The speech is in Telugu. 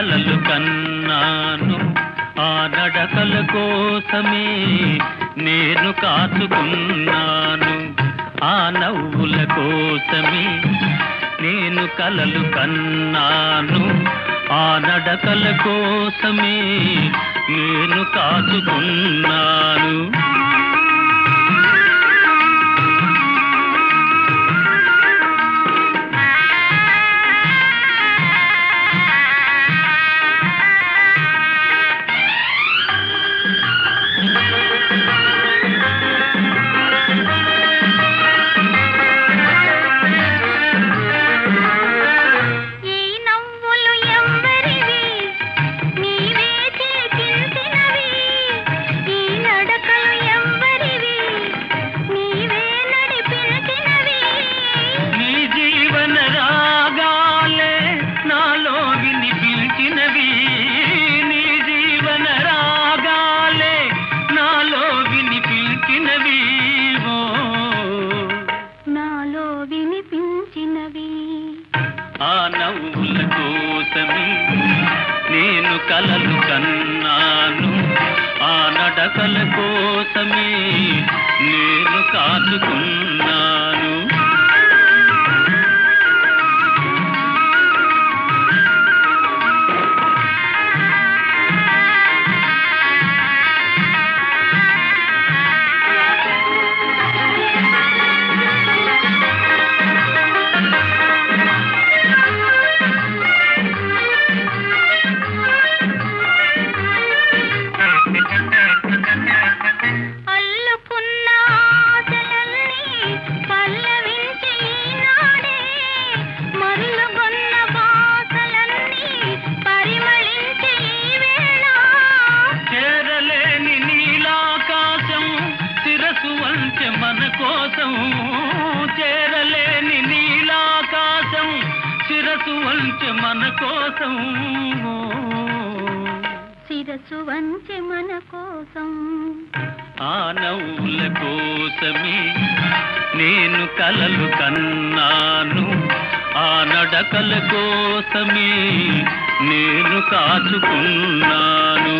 కలలు కన్నాను ఆ నడకల కోసమే నేను కాచుకున్నాను ఆ నవ్వుల కోసమే నేను కలలు కన్నాను ఆ నడకల కోసమే నేను కాచుకున్నాను ఆ నవ్వుల కోసమే నేను కలలు కన్నాను ఆ నడకల కోసమే నేను కాచుకున్నాను మన కోసం చేరలేని నీలాకాశం శిరసు వంచె మన కోసం శిరసు వంచె మన కోసం ఆ నవ్వుల కోసమే నేను కలలు కన్నాను ఆ నడకల కోసమే నేను కాచుకున్నాను